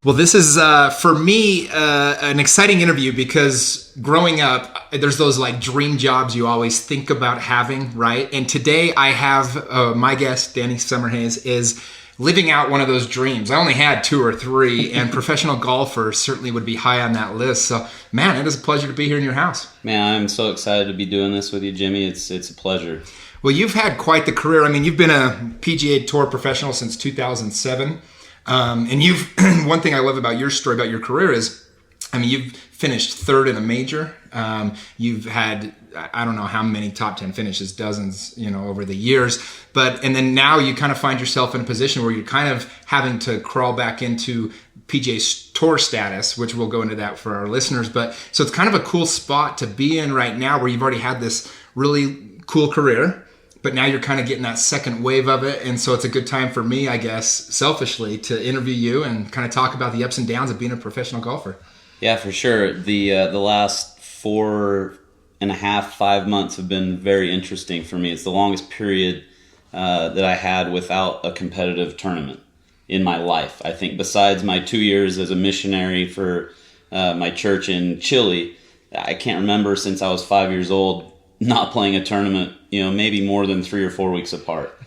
Well, this is, for me, an exciting interview because growing up, there's those like dream jobs you always think about having, right? And today I have my guest, Danny Summerhays, is living out one of those dreams. I only had 2 or 3, and professional golfer certainly would be high on that list. So, man, it is a pleasure to be here in your house. Man, I'm so excited to be doing this with you, Jimmy. It's a pleasure. Well, you've had quite the career. I mean, you've been a PGA Tour professional since 2007. And one thing I love about your story, about your career is, I mean, you've finished 3rd in a major. You've had, I don't know how many top 10 finishes, dozens, over the years. And then now you kind of find yourself in a position where you're kind of having to crawl back into PGA Tour status, which we'll go into that for our listeners. But so it's kind of a cool spot to be in right now where you've already had this really cool career. But now you're kind of getting that second wave of it. And so it's a good time for me, I guess, selfishly, to interview you and kind of talk about the ups and downs of being a professional golfer. Yeah, for sure. The last 4.5, 5 months have been very interesting for me. It's the longest period that I had without a competitive tournament in my life. I think besides my 2 years as a missionary for my church in Chile, I can't remember since I was 5 years old not playing a tournament, maybe more than 3 or 4 weeks apart.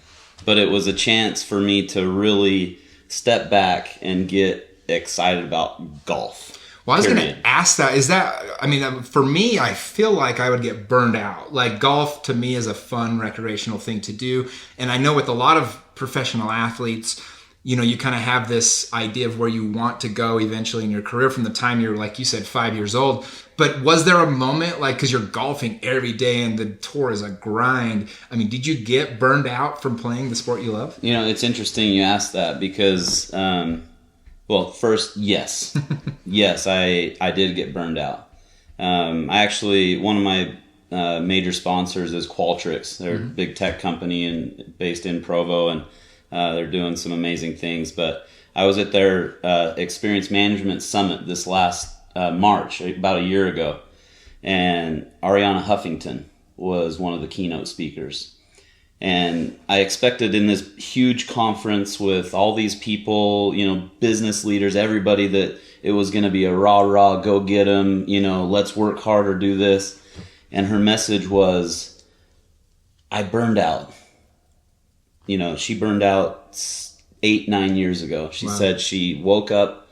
But it was a chance for me to really step back and get excited about golf. Well, I was going to ask that. For me, I feel like I would get burned out. Like golf to me is a fun recreational thing to do. And I know with a lot of professional athletes, you kind of have this idea of where you want to go eventually in your career from the time you're, like you said, 5 years old. But was there a moment, like, because you're golfing every day and the tour is a grind, did you get burned out from playing the sport you love? It's interesting you asked that because, first, yes. Yes, I did get burned out. One of my major sponsors is Qualtrics. They're a big tech company based in Provo, and they're doing some amazing things. But I was at their Experience Management Summit this last March, about a year ago, and Ariana Huffington was one of the keynote speakers. And I expected in this huge conference with all these people, business leaders, everybody, that it was going to be a rah-rah, go get 'em, let's work harder, do this. And her message was, I burned out. She burned out 8-9 years ago. She said she woke up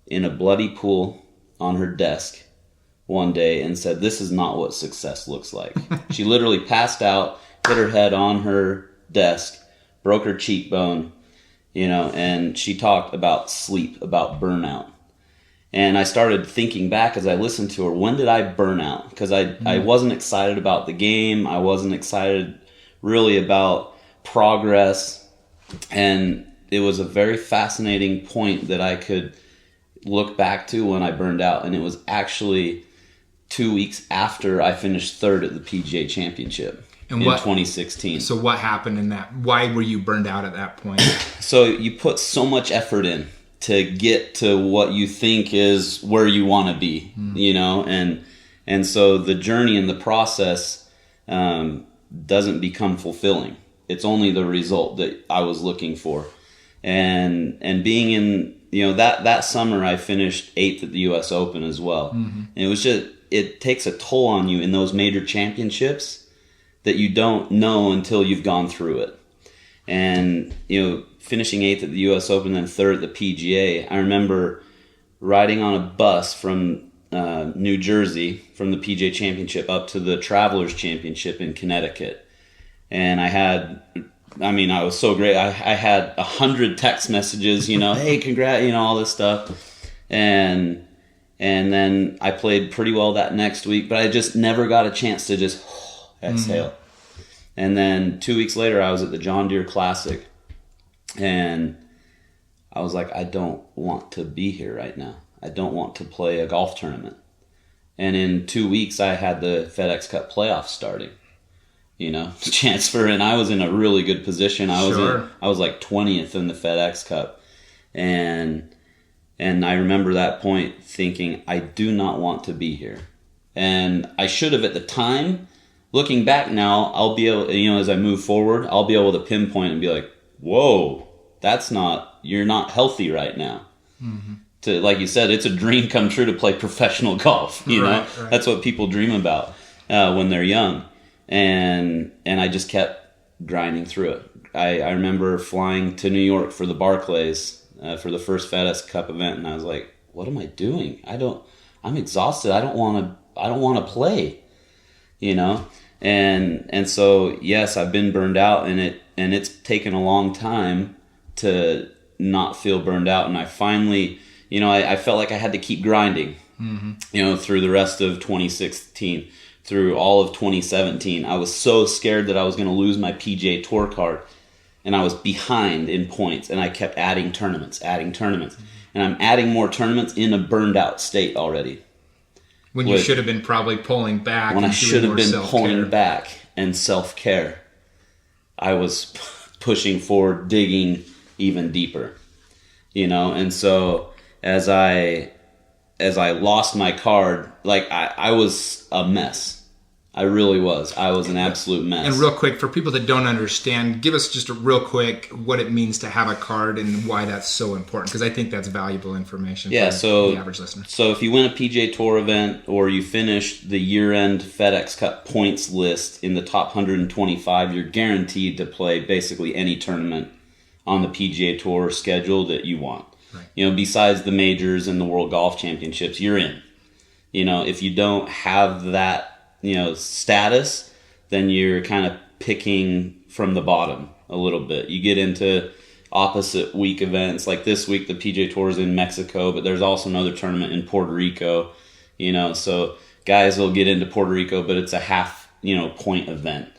in a bloody pool on her desk one day and said, this is not what success looks like. She literally passed out, hit her head on her desk, broke her cheekbone, and she talked about sleep, about burnout. And I started thinking back as I listened to her, when did I burn out? Because I wasn't excited about the game. I wasn't excited really about progress. And it was a very fascinating point that I could look back to when I burned out. And it was actually 2 weeks after I finished 3rd at the PGA Championship in 2016. So what happened in that? Why were you burned out at that point? So you put so much effort in to get to what you think is where you want to be, and so the journey and the process doesn't become fulfilling. It's only the result that I was looking for. And being in, that summer I finished 8th at the U.S. Open as well. And it was just, it takes a toll on you in those major championships that you don't know until you've gone through it. And, finishing 8th at the U.S. Open, then 3rd at the PGA, I remember riding on a bus from New Jersey, from the PGA Championship up to the Travelers Championship in Connecticut. And I was so great. I had 100 text messages, hey, congrats, all this stuff. And then I played pretty well that next week, but I just never got a chance to just exhale. And then 2 weeks later, I was at the John Deere Classic, and I was like, I don't want to be here right now. I don't want to play a golf tournament. And in 2 weeks, I had the FedEx Cup playoffs starting. Chance for, and I was in a really good position. I was like 20th in the FedEx Cup, and I remember that point thinking, I do not want to be here. And I should have at the time. Looking back now, I'll be able, as I move forward, I'll be able to pinpoint and be like, whoa, you're not healthy right now. like you said, it's a dream come true to play professional golf. You know, right. That's what people dream about when they're young, and I just kept grinding through it. I remember flying to New York for the Barclays for the first FedEx Cup event, and I was like, "What am I doing? I'm exhausted. I don't want to play." You know, and so yes, I've been burned out, and it's taken a long time to not feel burned out, and I finally. You know, I felt like I had to keep grinding, you know, through the rest of 2016, through all of 2017. I was so scared that I was going to lose my PGA Tour card, and I was behind in points, and I kept adding tournaments. And I'm adding more tournaments in a burned out state already. When you should have been probably pulling back. When I should have been pulling back and self-care. I was pushing forward, digging even deeper, you know, and so... As I lost my card, like I was a mess. I really was. I was an absolute mess. And real quick, for people that don't understand, give us just a real quick what it means to have a card and why that's so important, because I think that's valuable information for the average listener. So if you win a PGA Tour event or you finish the year-end FedEx Cup points list in the top 125, you're guaranteed to play basically any tournament on the PGA Tour schedule that you want. Right. You know, besides the majors and the World Golf Championships, you're in. You know, if you don't have that, you know, status, then you're kind of picking from the bottom a little bit. You get into opposite week events. Like this week, the PGA Tour is in Mexico, but there's also another tournament in Puerto Rico. You know, so guys will get into Puerto Rico, but it's a half, you know, point event.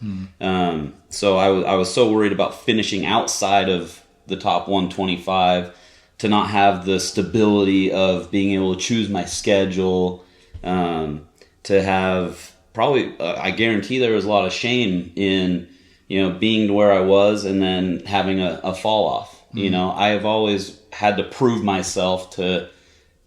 So I was so worried about finishing outside of the top 125 to not have the stability of being able to choose my schedule, to have probably, I guarantee there was a lot of shame in, you know, being to where I was and then having a fall off. You know, I have always had to prove myself to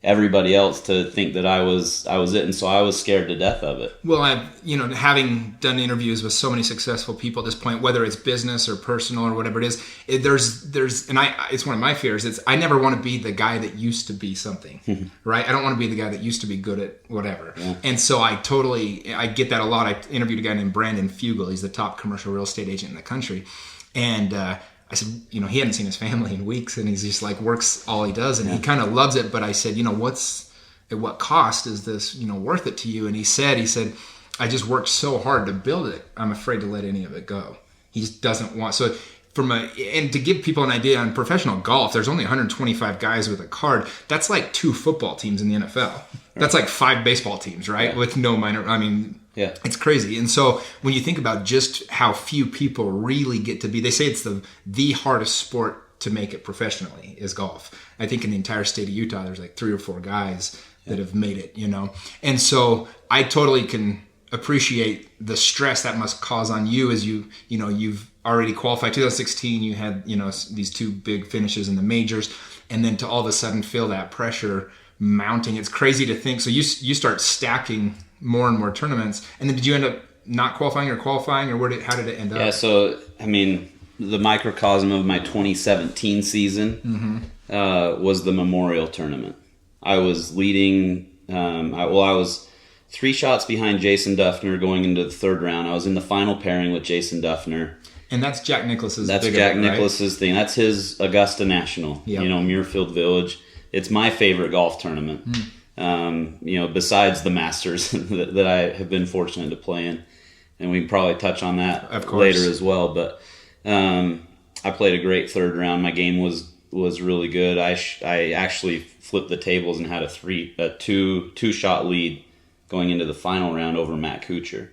everybody else to think that I was it, and so I was scared to death of it. Well, having done interviews with so many successful people at this point, whether it's business or personal or whatever it is, it's one of my fears. I never want to be the guy that used to be something, right? I don't want to be the guy that used to be good at whatever. Yeah. And so I get that a lot. I interviewed a guy named Brandon Fugel. He's the top commercial real estate agent in the country, and I said, you know, he hadn't seen his family in weeks, and he's just like works all he does, and he kind of loves it. But I said, you know, at what cost is this, you know, worth it to you? And he said, I just worked so hard to build it. I'm afraid to let any of it go. He just doesn't want. So and to give people an idea, on professional golf, there's only 125 guys with a card. That's like 2 football teams in the NFL. That's like 5 baseball teams, right? Yeah. With no minor. I mean. Yeah, it's crazy. And so when you think about just how few people really get to be, they say it's the hardest sport to make it professionally is golf. I think in the entire state of Utah, there's like 3 or 4 guys that have made it, you know. And so I totally can appreciate the stress that must cause on you as you've already qualified. 2016, you had, you know, these 2 big finishes in the majors, and then to all of a sudden feel that pressure mounting. It's crazy to think. So you start stacking more and more tournaments, and then did you end up not qualifying, or how did it end up? Yeah, so I mean, the microcosm of my 2017 season was the Memorial Tournament. I was leading. I was 3 shots behind Jason Duffner going into the 3rd round. I was in the final pairing with Jason Duffner. And that's Jack Nicklaus's. That's Jack Nicklaus's thing. That's his Augusta National. Yep. You know, Muirfield Village. It's my favorite golf tournament. You know, besides the Masters that I have been fortunate to play in, and we can probably touch on that later as well. But I played a great 3rd round. My game was really good. I actually flipped the tables and had a 2 shot lead going into the final round over Matt Kuchar,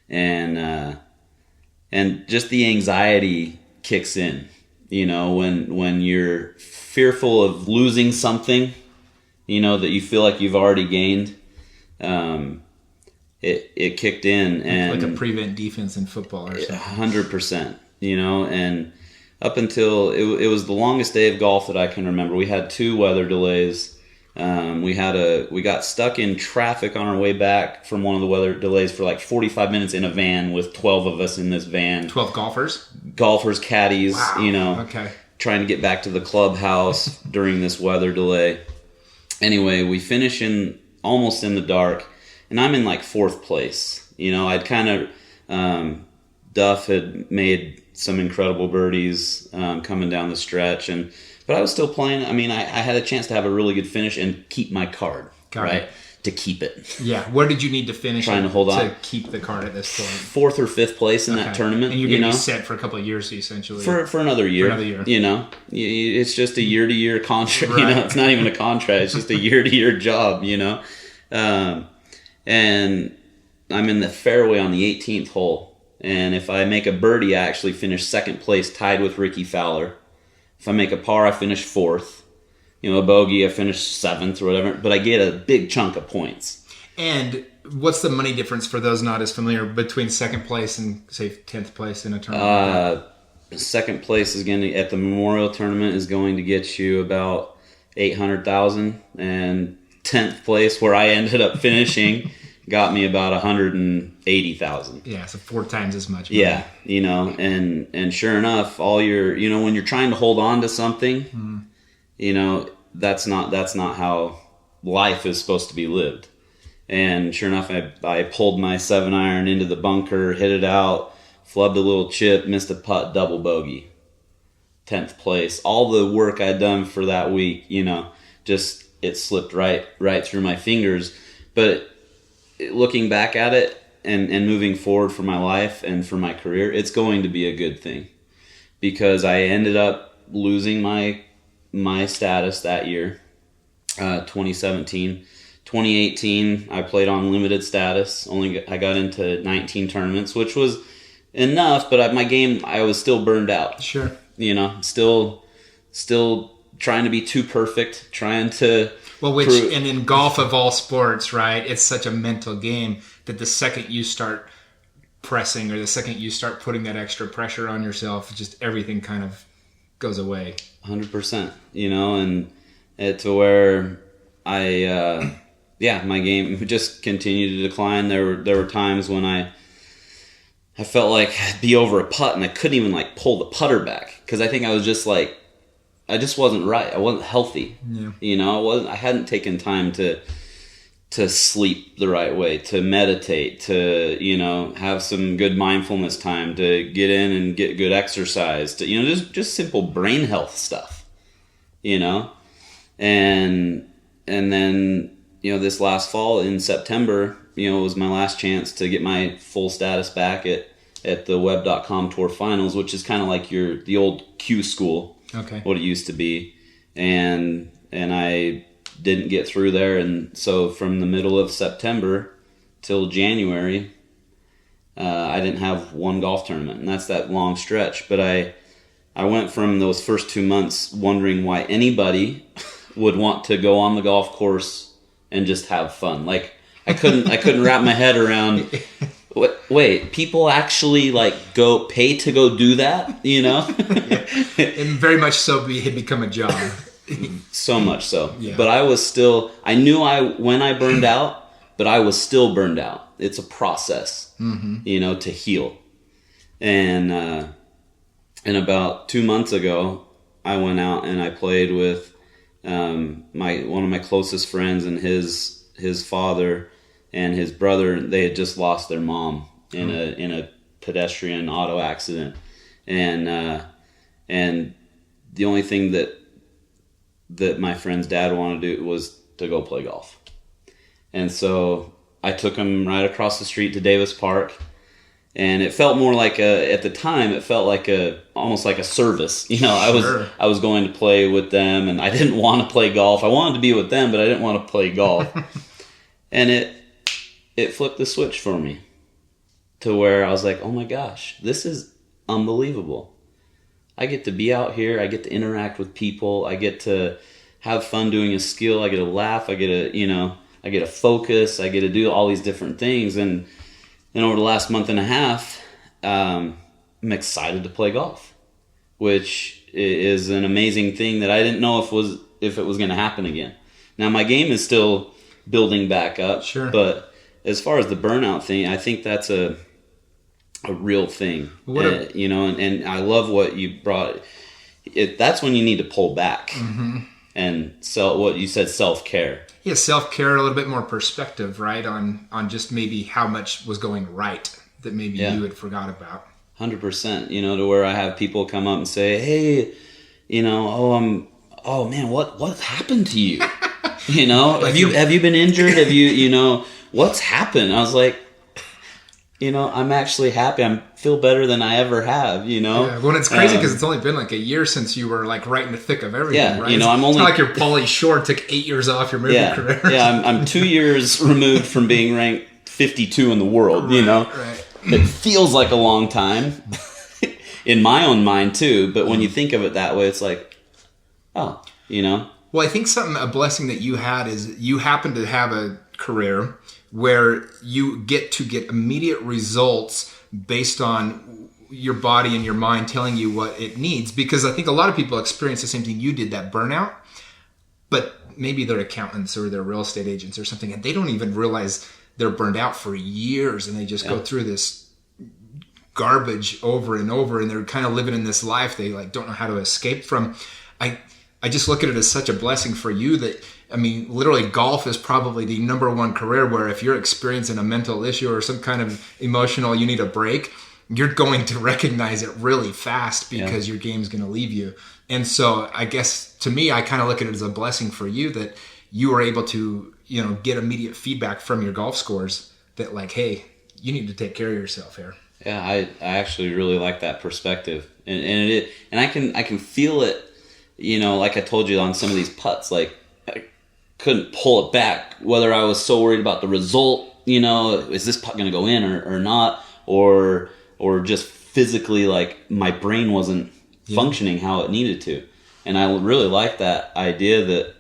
and just the anxiety kicks in. You know, when you're fearful of losing something, you know, that you feel like you've already gained, it kicked in. And like a prevent defense in football or something. 100%, you know, and up until it was the longest day of golf that I can remember. We had 2 weather delays. We got stuck in traffic on our way back from one of the weather delays for like 45 minutes in a van with 12 of us in this van. 12 golfers? Golfers, caddies, wow. You know, trying to get back to the clubhouse during this weather delay. anyway, we finish almost in the dark, and I'm in like 4th place. You know, I'd kind of, Duff had made some incredible birdies coming down the stretch, but I was still playing. I mean, I had a chance to have a really good finish and keep my card, right? To keep it. Yeah. Where did you need to finish trying to hold on to keep the card at this point? 4th or 5th place in that tournament. And you're going to be set for a couple of years, essentially. For another year. For another year. You know, it's just a year-to-year contract. Right. You know, it's not even a contract. It's just a year-to-year job, you know. And I'm in the fairway on the 18th hole. And if I make a birdie, I actually finish 2nd place, tied with Ricky Fowler. If I make a par, I finish 4th. You know, a bogey, I finish 7th or whatever. But I get a big chunk of points. And what's the money difference for those not as familiar between 2nd place and, say, 10th place in a tournament? 2nd place is going to, at the Memorial Tournament, is going to get you about $800,000, and 10th place, where I ended up finishing, got me about $180,000. Yeah, so 4 times as much money. Yeah, you know, and sure enough, when you're trying to hold on to something, you know, that's not how life is supposed to be lived. And sure enough, I pulled my 7-iron into the bunker, hit it out, flubbed a little chip, missed a putt, double bogey. 10th place. All the work I'd done for that week, you know, just it slipped right through my fingers. But looking back at it and moving forward for my life and for my career, it's going to be a good thing, because I ended up losing my status that year, 2017. 2018, I played on limited status. I got into 19 tournaments, which was enough, but my game, I was still burned out. Sure. You know, still trying to be too perfect, trying to... Well, and in golf of all sports, right, it's such a mental game that the second you start pressing, or the second you start putting that extra pressure on yourself, just everything kind of goes away. 100%, you know, and to where my game just continued to decline. There were times when I felt like I'd be over a putt and I couldn't even like pull the putter back, because I think I was just like, I just wasn't right. I wasn't healthy. Yeah. You know, I hadn't taken time to sleep the right way, to meditate, to, you know, have some good mindfulness time, to get in and get good exercise, to, you know, just simple brain health stuff, you know. And then, you know, this last fall in September, you know, was my last chance to get my full status back at the Web.com Tour Finals, which is kind of like the old Q school. Okay. What it used to be. And I didn't get through there, and so from the middle of September till January, I didn't have one golf tournament, and that's that long stretch. But I went from those first 2 months wondering why anybody would want to go on the golf course and just have fun. Like I couldn't wrap my head around. Wait, people actually like go pay to go do that, you know? And very much so, it had become a job. So much so. Yeah. But I knew when I burned out, but I was still burned out. It's a process, you know, to heal. And about 2 months ago, I went out and I played with one of my closest friends and his father and his brother. They had just lost their mom in a pedestrian auto accident, and the only thing that my friend's dad wanted to do was to go play golf. And so I took him right across the street to Davis Park, and it felt more like at the time it felt like almost like a service. You know, I was going to play with them, and I didn't want to play golf. I wanted to be with them, but I didn't want to play golf. And it flipped the switch for me to where I was like, oh my gosh, this is unbelievable. I get to be out here. I get to interact with people. I get to have fun doing a skill. I get to laugh. I get to focus. I get to do all these different things. And over the last month and a half, I'm excited to play golf, which is an amazing thing that I didn't know if it was going to happen again. Now my game is still building back up. Sure. But as far as the burnout thing, I think that's a real thing. You know, and I love what you brought. That's when you need to pull back. Mm-hmm. what you said, self-care. Yeah, self-care, a little bit more perspective, right, on just maybe how much was going right that maybe you had forgot about. 100%, to where I have people come up and say, hey, oh man, what happened to you? Like have you been injured? Have you, what's happened? I was like, I'm actually happy. I feel better than I ever have, Yeah, well, it's crazy because it's only been like a year since you were like right in the thick of everything, right? It's not like your Pauly Shore took 8 years off your movie career. Yeah, I'm 2 years removed from being ranked 52 in the world, Right. It feels like a long time in my own mind too, but when you think of it that way, it's like, oh, Well, I think a blessing that you had is you happen to have a career where you get immediate results based on your body and your mind telling you what it needs. Because I think a lot of people experience the same thing you did, that burnout, but maybe they're accountants or they're real estate agents or something, and they don't even realize they're burned out for years, and they just go through this garbage over and over, and they're kind of living in this life they like don't know how to escape from. I just look at it as such a blessing for you that, literally golf is probably the number one career where if you're experiencing a mental issue or some kind of emotional, you need a break, you're going to recognize it really fast because your game's going to leave you. And so I guess to me, I kind of look at it as a blessing for you that you were able to, get immediate feedback from your golf scores that like, hey, you need to take care of yourself here. Yeah, I actually really like that perspective. And I can feel it. Like I told you on some of these putts, like I couldn't pull it back, whether I was so worried about the result, is this putt going to go in or not, or just physically, like my brain wasn't functioning how it needed to. And I really like that idea that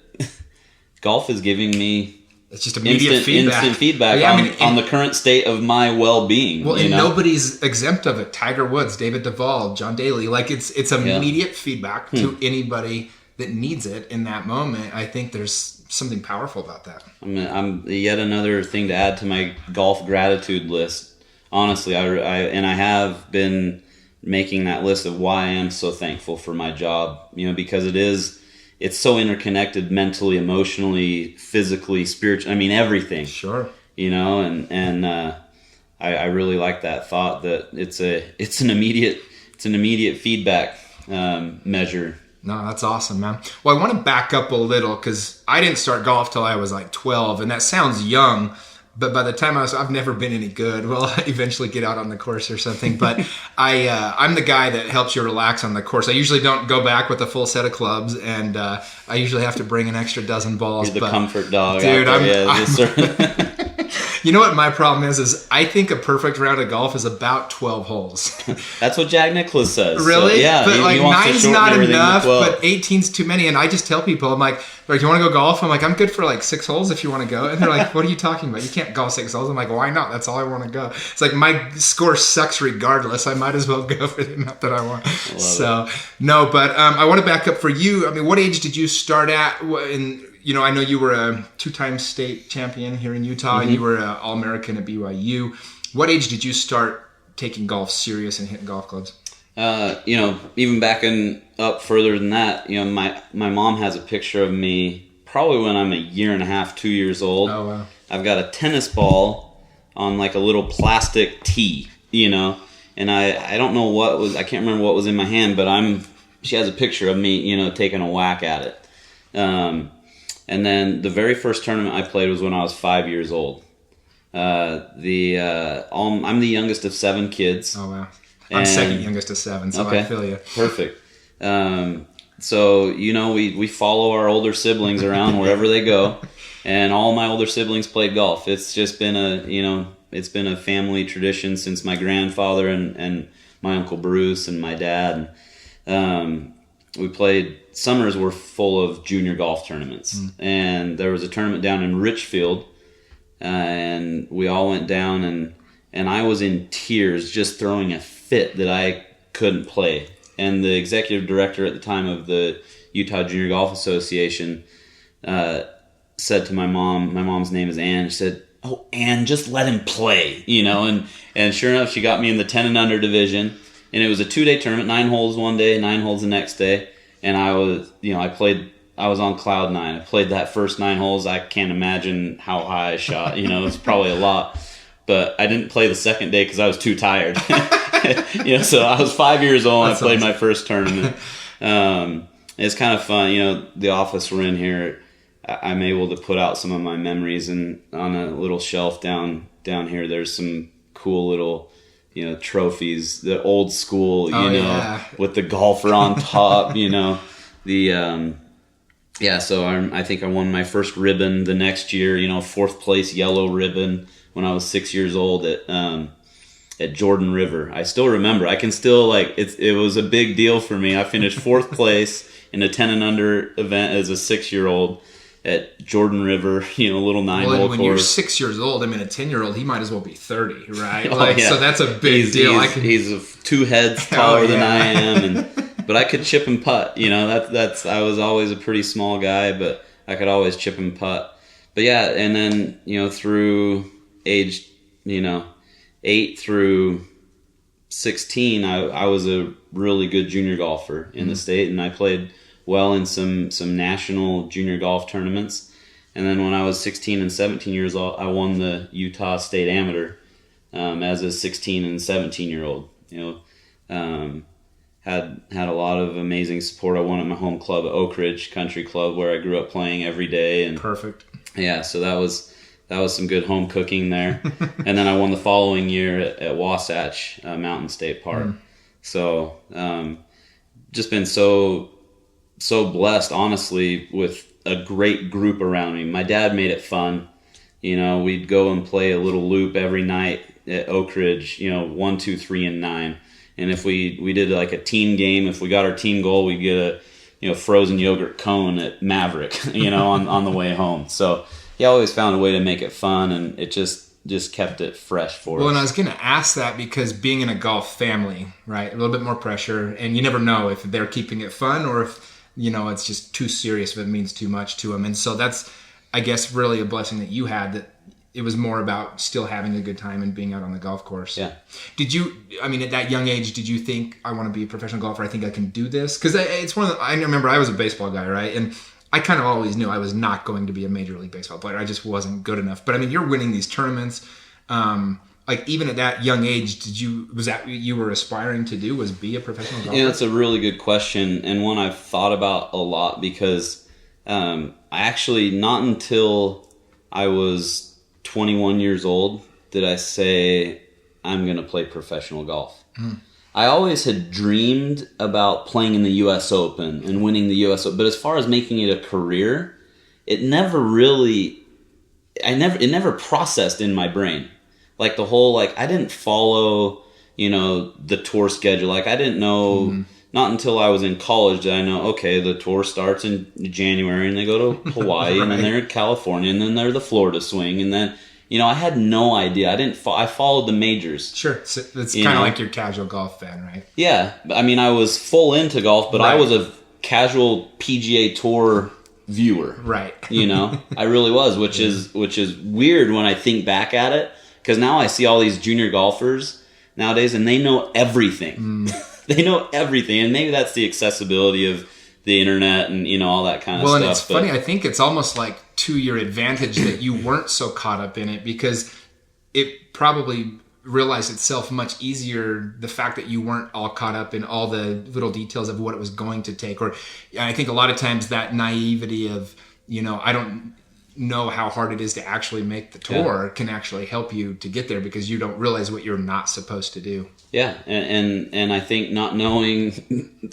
golf is giving me it's just immediate feedback. Instant feedback on the current state of my well-being. Well, and nobody's exempt of it. Tiger Woods, David Duvall, John Daly. Like it's immediate feedback to anybody that needs it in that moment. I think there's something powerful about that. I'm yet another thing to add to my golf gratitude list. Honestly, I have been making that list of why I am so thankful for my job. Because it's so interconnected mentally, emotionally, physically, spiritually. Everything. Sure. And I really like that thought that it's an immediate feedback measure. No, that's awesome, man. Well, I want to back up a little because I didn't start golf till I was like 12, and that sounds young. But by the time I've never been any good. Well, I eventually get out on the course or something. But I'm the guy that helps you relax on the course. I usually don't go back with a full set of clubs, and I usually have to bring an extra dozen balls. You're the comfort dog. Dude, you know what my problem is I think a perfect round of golf is about 12 holes. That's what Jack Nicklaus says. Really? So, yeah. But he 9's not enough, but 18's too many. And I just tell people, I'm like, do you want to go golf? I'm like, I'm good for like 6 holes if you want to go. And they're like, what are you talking about? You can't golf 6 holes. I'm like, why not? That's all I want to go. It's like my score sucks regardless. I might as well go for the amount that I want. No, but I want to back up for you. What age did you start at? I know you were a 2-time state champion here in Utah, and you were an All-American at BYU. What age did you start taking golf serious and hitting golf clubs? Even backing up further than that, my mom has a picture of me probably when I'm a year and a half, 2 years old. Oh, wow. I've got a tennis ball on like a little plastic tee, and I don't know I can't remember what was in my hand, but she has a picture of me, taking a whack at it. And then the very first tournament I played was when I was 5 years old. I'm the youngest of 7 kids. Oh, wow. I'm second youngest of 7, so okay. I feel you. Perfect. So, we follow our older siblings around wherever they go, and all my older siblings played golf. It's just been it's been a family tradition since my grandfather and my Uncle Bruce and my dad. We played, summers were full of junior golf tournaments. And there was a tournament down in Richfield, and we all went down, and I was in tears just throwing a fit that I couldn't play. And the executive director at the time of the Utah Junior Golf Association said to my mom's name is Ann, she said, "Oh, Ann, just let him play," and sure enough, she got me in the 10 and under division. And it was a 2-day tournament, 9 holes one day, 9 holes the next day. And I was, I played I was on cloud 9. I played that first 9 holes. I can't imagine how high I shot. It's probably a lot. But I didn't play the second day because I was too tired. So I was 5 years old and I played my first tournament. It's kind of fun. The office we're in here, I'm able to put out some of my memories, and on a little shelf down here, there's some cool little, trophies, the old school, with the golfer on top, so I think I won my first ribbon the next year, 4th place yellow ribbon when I was 6 years old at Jordan River. I still remember. I can still, it was a big deal for me. I finished 4th place in a 10 and under event as a 6-year-old at Jordan River, little 9-hole course. When you're 6 years old, a 10-year-old, he might as well be 30, right? Yeah. So that's a big deal. He's 2 heads taller than I am, but I could chip and putt. I was always a pretty small guy, but I could always chip and putt. But yeah, and then through age 8 through 16, I was a really good junior golfer in the state, and I played well in some national junior golf tournaments. And then when I was 16 and 17 years old, I won the Utah State Amateur as a 16 and 17-year-old. Had a lot of amazing support. I won at my home club at Oak Ridge Country Club, where I grew up playing every day. And perfect. Yeah, so that was some good home cooking there. And then I won the following year at Wasatch Mountain State Park. So just been so blessed, honestly, with a great group around me. My dad made it fun. We'd go and play a little loop every night at Oak Ridge, 1, 2, 3, and 9. And if we did like a team game, if we got our team goal, we'd get a frozen yogurt cone at Maverick, on the way home. So he always found a way to make it fun, and it just kept it fresh for us. Well, and I was going to ask that because being in a golf family, right, a little bit more pressure, and you never know if they're keeping it fun or if, it's just too serious, if it means too much to them. And so that's, I guess, really a blessing that you had, that it was more about still having a good time and being out on the golf course. Yeah. Did you, at that young age, did you think, I want to be a professional golfer, I think I can do this? Because it's I remember I was a baseball guy, right? And I kind of always knew I was not going to be a Major League Baseball player. I just wasn't good enough. But you're winning these tournaments. Even at that young age, was that what you were aspiring to do, was be a professional golfer? That's a really good question, and one I've thought about a lot, because I actually, not until I was 21 years old did I say, I'm going to play professional golf. I always had dreamed about playing in the U.S. Open and winning the U.S. Open, but as far as making it a career, it never processed in my brain. Like the whole, I didn't follow, the tour schedule. I didn't know, not until I was in college did I know, okay, the tour starts in January and they go to Hawaii right. And then they're in California and then they're the Florida swing. And then, I had no idea. I followed the majors. Sure. So it's kind of like your casual golf fan, right? Yeah. I was full into golf, but right. I was a casual PGA Tour viewer. Right. I really was, which is weird when I think back at it. Because now I see all these junior golfers nowadays, and they know everything. They know everything, and maybe that's the accessibility of the internet and all that kind of stuff. Well, and it's funny. I think it's almost like to your advantage that you weren't so caught up in it, because it probably realized itself much easier, the fact that you weren't all caught up in all the little details of what it was going to take. Or I think a lot of times that naivety of, I don't know how hard it is to actually make the tour can actually help you to get there, because you don't realize what you're not supposed to do. Yeah, and I think not knowing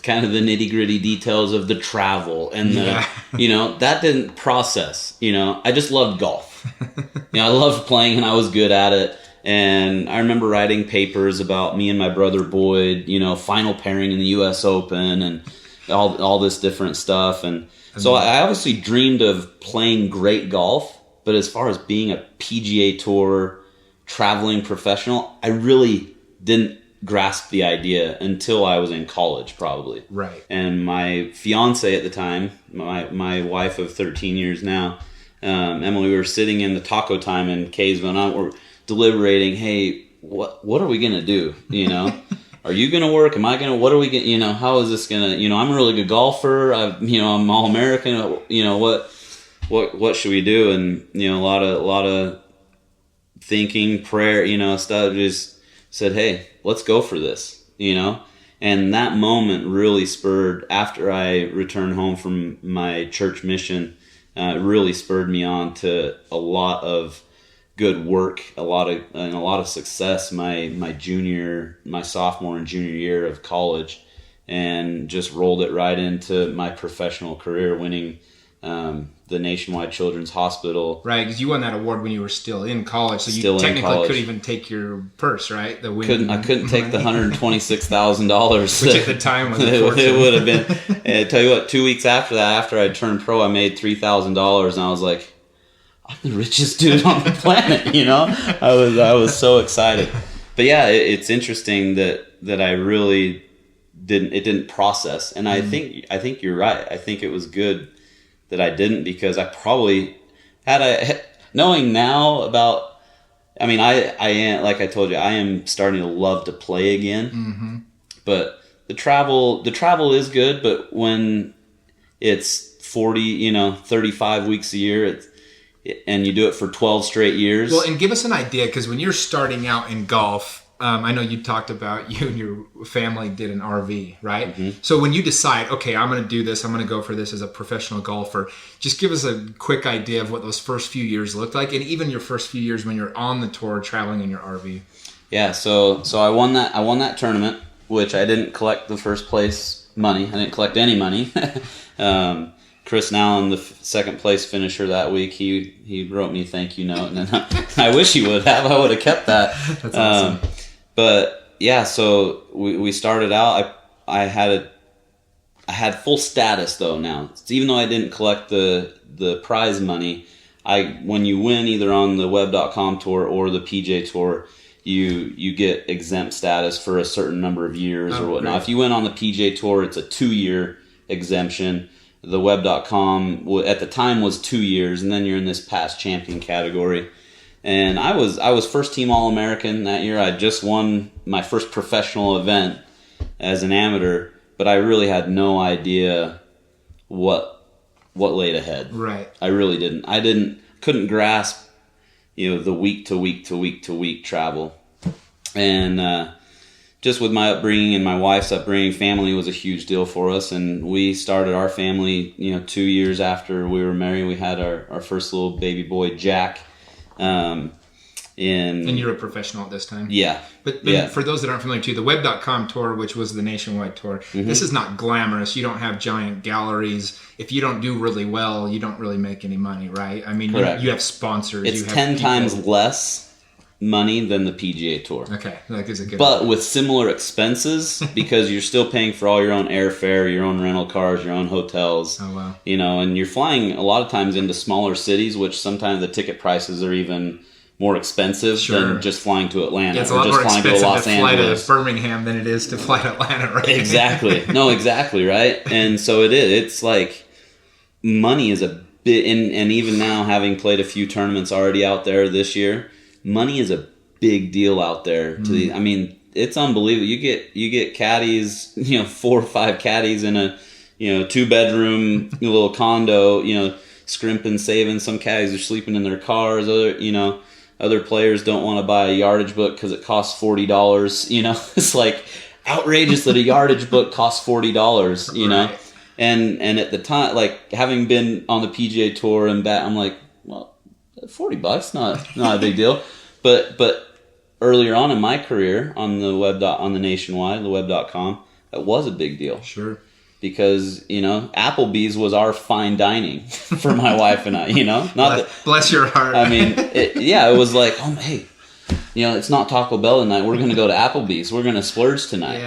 kind of the nitty-gritty details of the travel and that didn't process. I just loved golf. I loved playing and I was good at it. And I remember writing papers about me and my brother Boyd, final pairing in the U.S. Open and all this different stuff. And so I obviously dreamed of playing great golf, but as far as being a PGA Tour traveling professional, I really didn't grasp the idea until I was in college, probably. Right. And my fiance at the time, my wife of 13 years now, Emily, we were sitting in the taco time in Kaysville, and we're deliberating, hey, what are we going to do, are you going to work? Am I going to, what are we going to, you know, how is this going to, you know, I'm a really good golfer. I'm All-American. You know, what should we do? And, you know, a lot of thinking, prayer, you know, stuff, just said, hey, let's go for this, you know? And that moment really spurred, after I returned home from my church mission, it really spurred me on to a lot of good work, a lot of success my sophomore and junior year of college, and just rolled it right into my professional career, winning the Nationwide Children's Hospital. Right, because you won that award when you were still in college, so you technically couldn't even take your purse, right? I couldn't take the $126,000, which at the time was a fortune. It would have been. And I tell you what, 2 weeks after that, after I turned pro, I made $3,000, and I was like, I'm the richest dude on the planet, you know? I was so excited. But yeah, it's interesting that I really didn't process, and I think you're right. I think it was good that I didn't, because I probably knowing now about, I mean, I am, like I told you, I am starting to love to play again. Mm-hmm. But the travel is good, but when it's 35 weeks a year, and you do it for 12 straight years. Well, and give us an idea, because when you're starting out in golf, I know you talked about you and your family did an RV, right? Mm-hmm. So when you decide, okay, I'm going to do this, I'm going to go for this as a professional golfer, just give us a quick idea of what those first few years looked like, and even your first few years when you're on the tour traveling in your RV. Yeah, so I won that tournament, which I didn't collect the first place money. I didn't collect any money. Chris Nallen, the second place finisher that week, he wrote me a thank you note, and then I wish he would have. I would have kept that. That's awesome. But yeah, so we started out. I had full status though now. Even though I didn't collect the prize money, when you win either on the web.com tour or the PGA tour, you get exempt status for a certain number of years or whatnot. Great. If you win on the PGA tour, it's a 2-year exemption. The web.com at the time was 2 years, and then you're in this past champion category. And I was first team All-American that year. I just won my first professional event as an amateur, but I really had no idea what laid ahead. Right. I really didn't. Couldn't grasp, the week to week to week to week travel. And just with my upbringing and my wife's upbringing, family was a huge deal for us. And we started our family, 2 years after we were married. We had our first little baby boy, Jack. And you're a professional at this time? Yeah. But for those that aren't familiar too, the web.com tour, which was the nationwide tour, mm-hmm. This is not glamorous. You don't have giant galleries. If you don't do really well, you don't really make any money, right? I mean, you have sponsors. It's 10 times less money than the PGA Tour. Okay, that is a good But with similar expenses, because you're still paying for all your own airfare, your own rental cars, your own hotels. Oh, wow. And you're flying a lot of times into smaller cities, which sometimes the ticket prices are even more expensive than just flying to Atlanta. Yeah, it's a lot more expensive to fly to Birmingham than it is to fly to Atlanta, right? Exactly. No, exactly, right? And so it is. It's like money is a bit, and even now, having played a few tournaments already out there this year, money is a big deal out there. I mean, it's unbelievable. You get caddies, 4 or 5 caddies in a 2-bedroom little condo, scrimping, saving. Some caddies are sleeping in their cars. Other players don't want to buy a yardage book because it costs $40. It's like outrageous that a yardage book costs $40. Right. And at the time, like having been on the PGA Tour and back, I'm like, well, $40 not a big deal. But earlier on in my career on the nationwide, the web.com, that was a big deal. Sure. Because, Applebee's was our fine dining for my wife and I, bless your heart. I mean, it was like, oh, hey, it's not Taco Bell tonight. We're going to go to Applebee's. We're going to splurge tonight,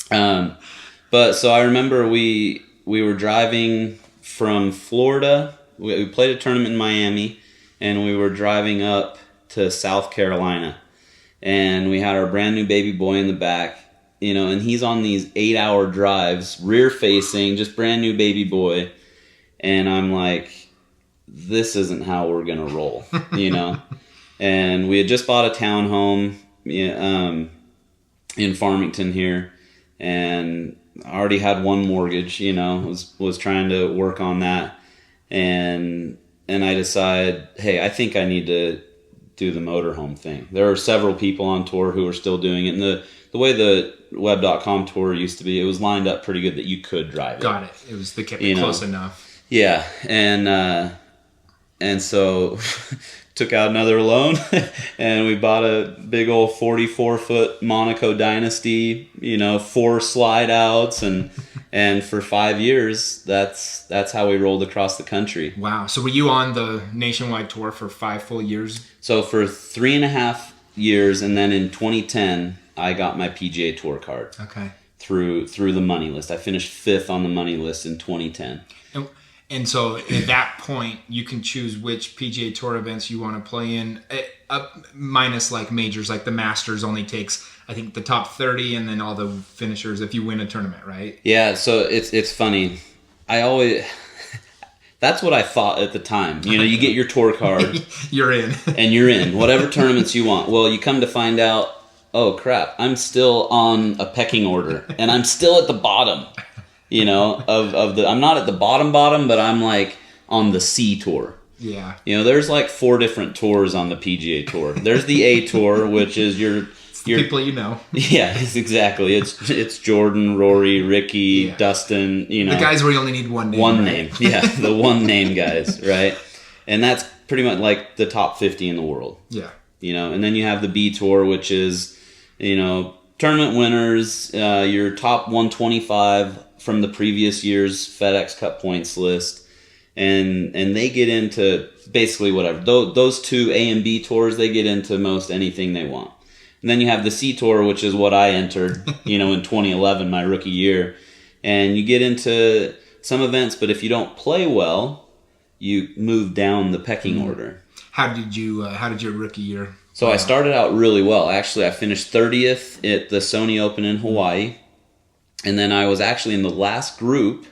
But so I remember we were driving from Florida. We played a tournament in Miami, and we were driving up to South Carolina. And we had our brand new baby boy in the back. And he's on these 8-hour drives, rear facing, just brand new baby boy. And I'm like, this isn't how we're going to roll, And we had just bought a townhome. in Farmington here, and I already had one mortgage, was trying to work on that, and I decided, hey, I think I need to do the motorhome thing. There are several people on tour who are still doing it, and the way the web.com tour used to be, it was lined up pretty good that you could drive it. Got it. They kept it close enough. Yeah, and so took out another loan, and we bought a big old 44-foot Monaco Dynasty, 4 slide outs, and for 5 years, that's how we rolled across the country. Wow. So were you on the nationwide tour for 5 full years? So for 3.5 years, and then in 2010, I got my PGA Tour card. Okay. Through the money list. I finished 5th on the money list in 2010. And so at that point, you can choose which PGA Tour events you want to play in, minus like majors, like the Masters only takes, I think, the top 30 and then all the finishers if you win a tournament, right? Yeah, so it's funny. That's what I thought at the time. You get your tour card. You're in. And you're in. Whatever tournaments you want. Well, you come to find out, oh crap, I'm still on a pecking order, and I'm still at the bottom. I'm not at the bottom, but I'm like on the C tour. Yeah. There's like 4 different tours on the PGA Tour. There's the A tour, which is your people you know. Yeah, exactly. It's Jordan, Rory, Ricky, Dustin. The guys where you only need one name. One name. Yeah, the one name guys, right? And that's pretty much like the top 50 in the world. Yeah. And then you have the B tour, which is tournament winners, your top 125 from the previous year's FedEx Cup points list, and they get into basically whatever. Those 2 A and B tours, they get into most anything they want. And then you have the C tour, which is what I entered, in 2011, my rookie year, and you get into some events, but if you don't play well, you move down the pecking order. How did your rookie year? So I started out really well. Actually, I finished 30th at the Sony Open in Hawaii. And then I was actually in the last group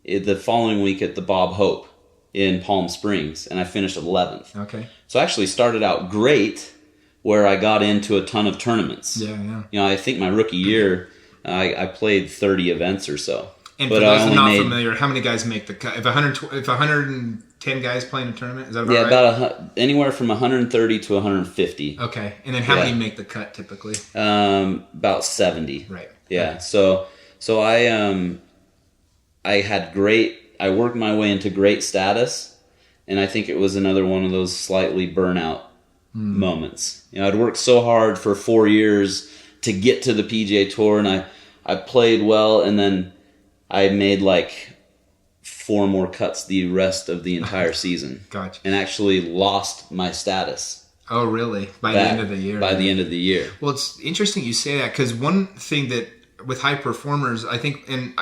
the following week at the Bob Hope in Palm Springs, and I finished 11th. Okay. So I actually started out great, where I got into a ton of tournaments. Yeah. I think my rookie year, I played 30 events or so. And for those not familiar, how many guys make the cut? If 110 guys play in a tournament, is that about right? Yeah, about anywhere from 130 to 150. Okay. And then how many make the cut typically? About 70. Right. Yeah. Okay. So I worked my way into great status, and I think it was another one of those slightly burnout moments. I'd worked so hard for 4 years to get to the PGA Tour, and I played well, and then I made like 4 more cuts the rest of the entire season. Gotcha. And actually lost my status. Oh, really? By the end of the year? By the end of the year. Well, it's interesting you say that, because one thing that with high performers, I think, and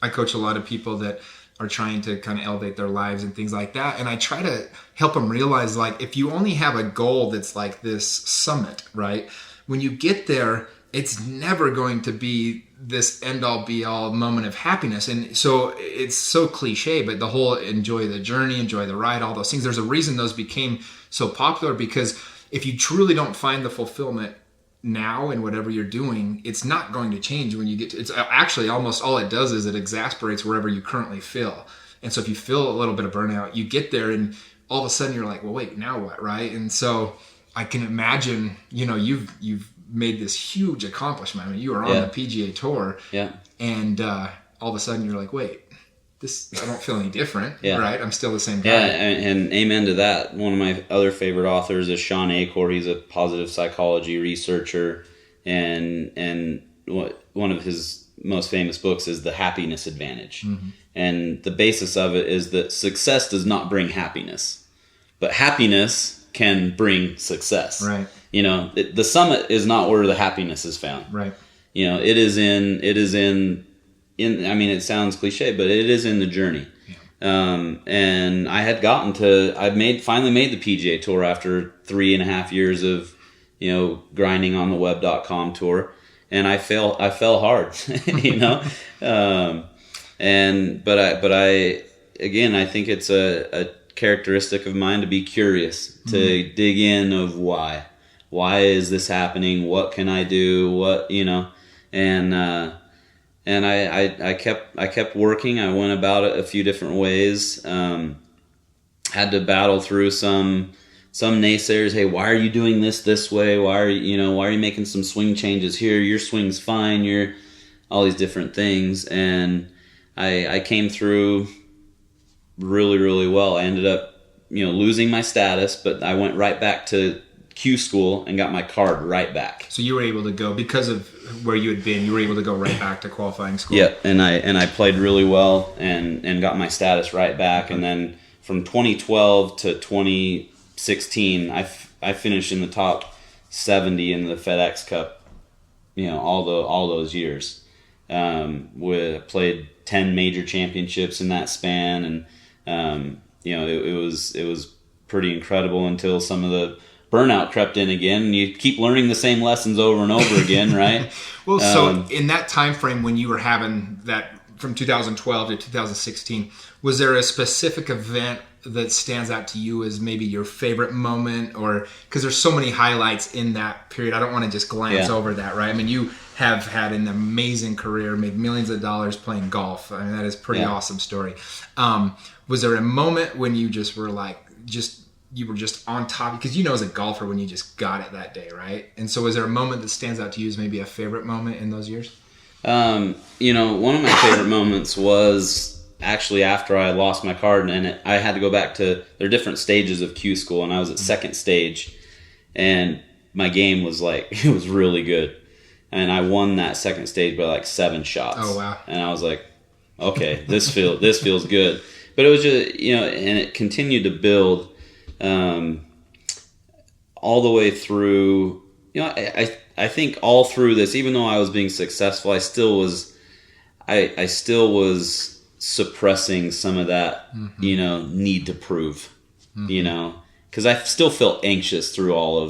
I coach a lot of people that are trying to kind of elevate their lives and things like that, and I try to help them realize, like, if you only have a goal that's like this summit, right? When you get there, it's never going to be this end-all be-all moment of happiness. And so it's so cliche, but the whole enjoy the journey, enjoy the ride, all those things, there's a reason those became so popular, because if you truly don't find the fulfillment now in whatever you're doing, it's not going to change when you get to, it's actually almost all it does is it exasperates wherever you currently feel. And so if you feel a little bit of burnout, you get there and all of a sudden you're like, well, wait, now what, right? And so I can imagine, you've made this huge accomplishment. I mean, you are on the PGA Tour, and all of a sudden you're like, wait, I don't feel any different, right? I'm still the same guy. Yeah, and amen to that. One of my other favorite authors is Sean Acor. He's a positive psychology researcher, and one of his most famous books is The Happiness Advantage. Mm-hmm. And the basis of it is that success does not bring happiness, but happiness can bring success. Right. The summit is not where the happiness is found. Right. It is in I mean, it sounds cliche, but it is in the journey. Yeah. And I had finally made the PGA Tour after 3.5 years of, grinding on the web.com tour, and I fell hard, but I think it's a characteristic of mine to be curious, to dig in of why why is this happening? What can I do? What, and I kept working. I went about it a few different ways. Had to battle through some naysayers. Hey, why are you doing this way? Why are you making some swing changes here? Your swing's fine. You're all these different things. And I came through really, really well. I ended up, losing my status, but I went right back to Q school and got my card right back. So you were able to go, because of where you had been, you were able to go right back to qualifying school? Yeah, and I played really well and got my status right back. And then from 2012 to 2016, I finished in the top 70 in the FedEx Cup, all those years. Played 10 major championships in that span, and it was pretty incredible until some of the burnout crept in again, and you keep learning the same lessons over and over again, right? Well, so in that time frame when you were having that from 2012 to 2016, was there a specific event that stands out to you as maybe your favorite moment? Or because there's so many highlights in that period, I don't want to just glance over that, right? I mean, you have had an amazing career, made millions of dollars playing golf. I mean, that is a pretty awesome story. Was there a moment when you just were like, you were just on top? Because as a golfer, when you just got it that day, right? And so was there a moment that stands out to you as maybe a favorite moment in those years? One of my favorite moments was actually after I lost my card, and I had to go back to, there are different stages of Q school, and I was at second stage, and my game was it was really good. And I won that second stage by 7 shots. Oh, wow. And I was like, okay, this feels good. But it was just, and it continued to build all the way through. I think all through this, even though I was being successful, I still was suppressing some of that, need to prove, because I still felt anxious through all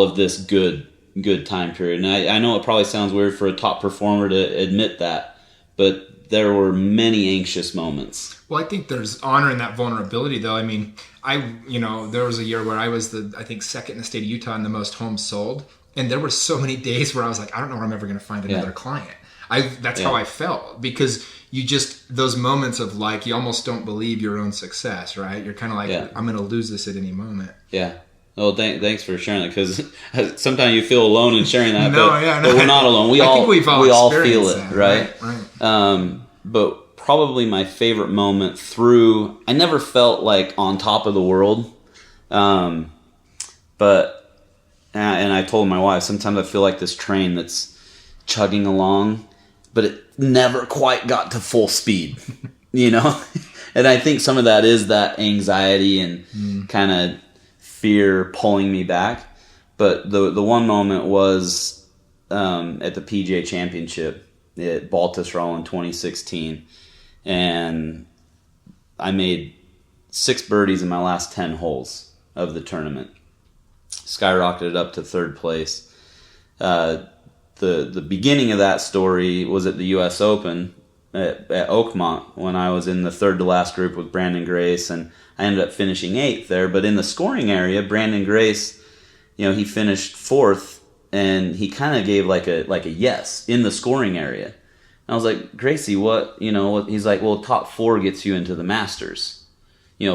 of this good time period. And I know it probably sounds weird for a top performer to admit that, but there were many anxious moments. Well, I think there's honor in that vulnerability, though. I mean, there was a year where I was second in the state of Utah in the most homes sold. And there were so many days where I was like, I don't know where I'm ever going to find another client. That's how I felt, because you just, those moments of you almost don't believe your own success, right? You're kind of like, I'm going to lose this at any moment. Yeah. Well, thanks for sharing that, because sometimes you feel alone in sharing that, No, but we're not alone. We all feel it, right? Right. But probably my favorite moment through, I never felt on top of the world, but and I told my wife, sometimes I feel like this train that's chugging along, but it never quite got to full speed, And I think some of that is that anxiety and kind of fear pulling me back. But the one moment was at the PGA Championship at Baltusrol in 2016, and I made 6 birdies in my last 10 holes of the tournament. Skyrocketed up to third place. The beginning of that story was at the U.S. Open at Oakmont, when I was in the third to last group with Brandon Grace, and I ended up finishing 8th there. But in the scoring area, Brandon Grace, he finished 4th, and he kind of gave like a yes in the scoring area. And I was like, Gracie, what? He's like, well, top 4 gets you into the Masters,